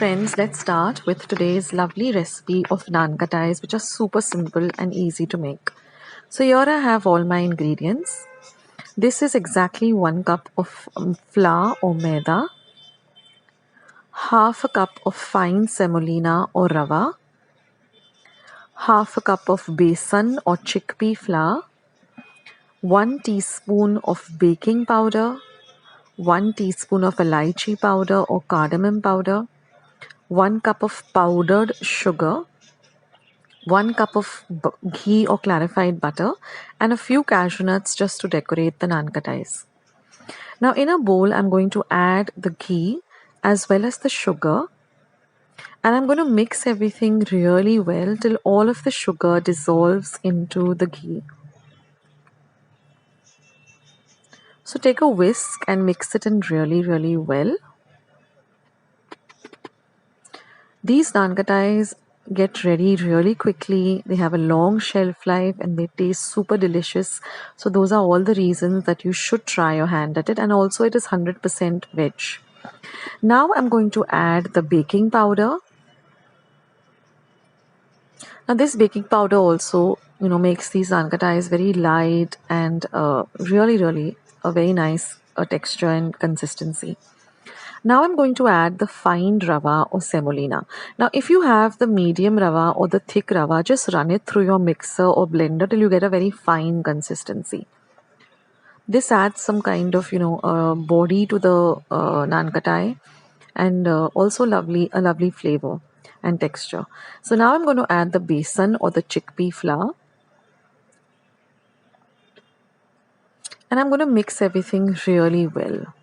friends, let's start with today's lovely recipe of Nankhatais, which are super simple and easy to make. So here I have all my ingredients. This is exactly 1 cup of flour or maida, half a cup of fine semolina or rava, half a cup of besan or chickpea flour, 1 teaspoon of baking powder, 1 teaspoon of elaichi powder or cardamom powder, 1 cup of powdered sugar, 1 cup of ghee or clarified butter, and a few cashew nuts just to decorate the Nankhatais. Now in a bowl, I'm going to add the ghee as well as the sugar, and I'm going to mix everything really well till all of the sugar dissolves into the ghee. So take a whisk and mix it in really well. These Nankhatais get ready really quickly. They have a long shelf life and they taste super delicious. So those are all the reasons that you should try your hand at it. And also it is 100% veg. Now I'm going to add the baking powder. Now this baking powder also, makes these Nankhatais very light and really a very nice texture and consistency. Now I'm going to add the fine rava or semolina. Now if you have the medium rava or the thick rava, just run it through your mixer or blender till you get a very fine consistency. This adds some kind of body to the Nankhatai and also a lovely flavor and texture. So now I'm going to add the besan or the chickpea flour. And I'm going to mix everything really well.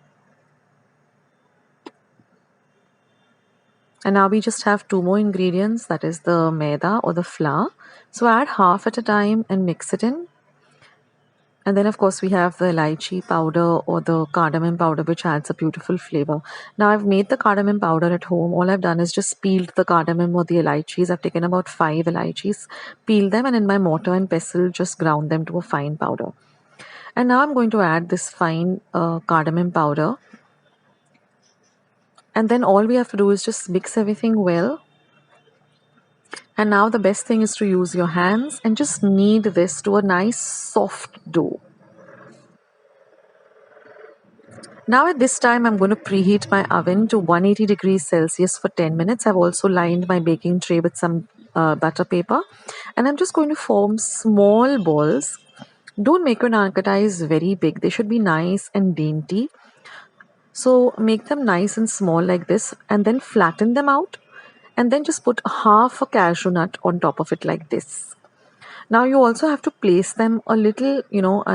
And now we just have 2 more ingredients, that is the maida or the flour. So add half at a time and mix it in. And then of course we have the elaichi powder or the cardamom powder, which adds a beautiful flavor. Now I've made the cardamom powder at home. All I've done is just peeled the cardamom or the elaichis. I've taken about 5 elaichis, peeled them, and in my mortar and pestle just ground them to a fine powder. And now I'm going to add this fine cardamom powder. And then all we have to do is just mix everything well. And now the best thing is to use your hands and just knead this to a nice soft dough. Now at this time, I'm going to preheat my oven to 180 degrees Celsius for 10 minutes. I've also lined my baking tray with some butter paper. And I'm just going to form small balls. Don't make your Nankhatais very big. They should be nice and dainty. So make them nice and small like this and then flatten them out. And then just put half a cashew nut on top of it like this. Now you also have to place them a little,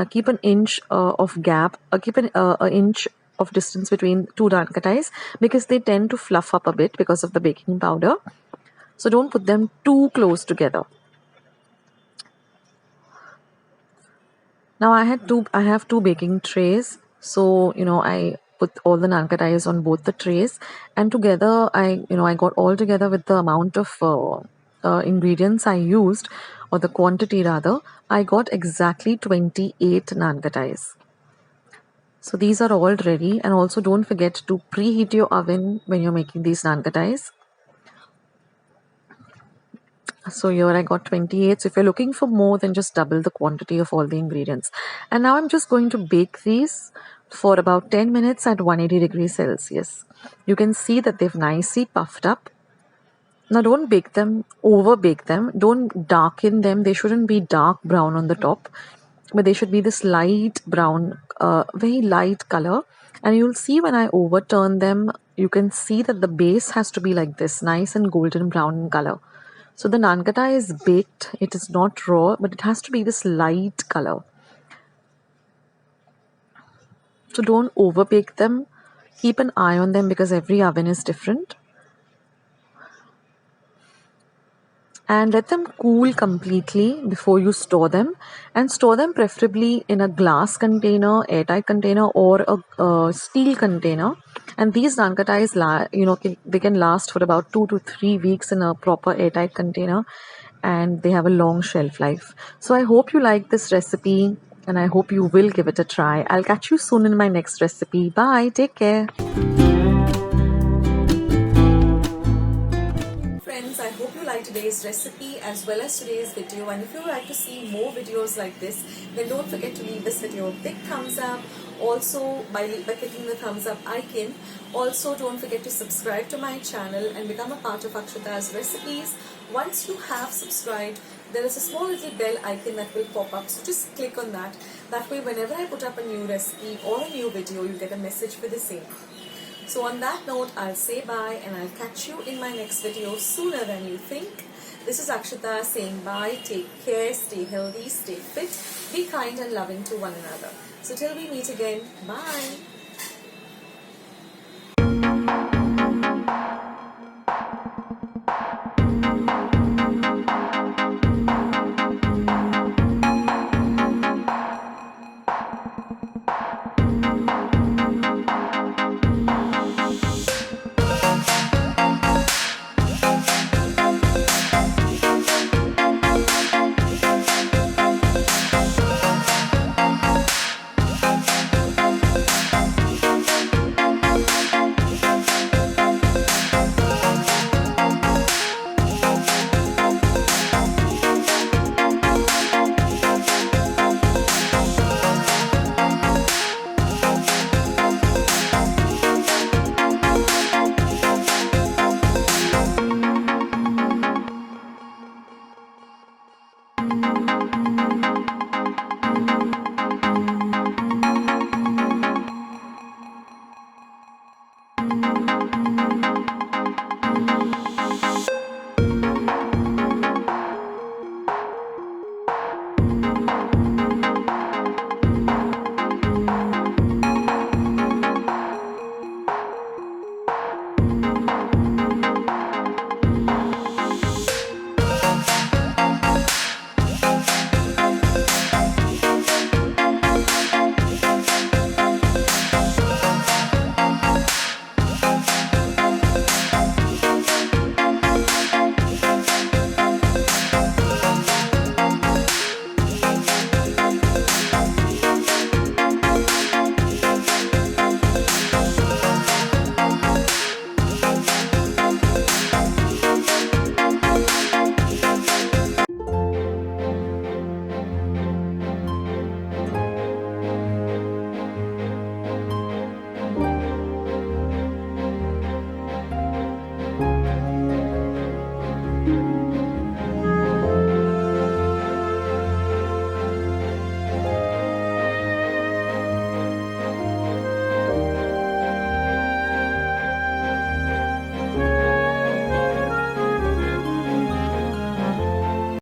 keep an inch of gap, keep an inch of distance between 2 Nankhatais because they tend to fluff up a bit because of the baking powder. So don't put them too close together. Now I have 2 baking trays. So, I put all the Nankhatais on both the trays, and together I got all together with the amount of ingredients I used, or the quantity rather. I got exactly 28 Nankhatais. So these are all ready, and also don't forget to preheat your oven when you're making these Nankhatais. So here I got 28. So if you're looking for more, then just double the quantity of all the ingredients. And now I'm just going to bake these for about 10 minutes at 180 degrees Celsius. You can see that they've nicely puffed up. Now don't bake them, over bake them. Don't darken them. They shouldn't be dark brown on the top, but they should be this light brown, very light color. And you'll see when I overturn them, you can see that the base has to be like this, nice and golden brown in color. So the Nankhatai is baked, it is not raw, but it has to be this light color. So don't over bake them. Keep an eye on them because every oven is different. And let them cool completely before you store them, and store them preferably in a glass container, airtight container, or a steel container. And these Nankhatais, they can last for about 2 to 3 weeks in a proper airtight container, and they have a long shelf life. So I hope you like this recipe, and I hope you will give it a try. I'll catch you soon in my next recipe. Bye, take care. today's recipe as well as today's video, and if you would like to see more videos like this, then don't forget to leave this video a big thumbs up. Also by clicking the thumbs up icon. Also don't forget to subscribe to my channel and become a part of Akshata's recipes. Once you have subscribed, there is a small little bell icon that will pop up, so just click on that. That way whenever I put up a new recipe or a new video, you get a message for the same. So on that note, I'll say bye and I'll catch you in my next video sooner than you think. This is Akshata saying bye, take care, stay healthy, stay fit, be kind and loving to one another. So till we meet again, bye.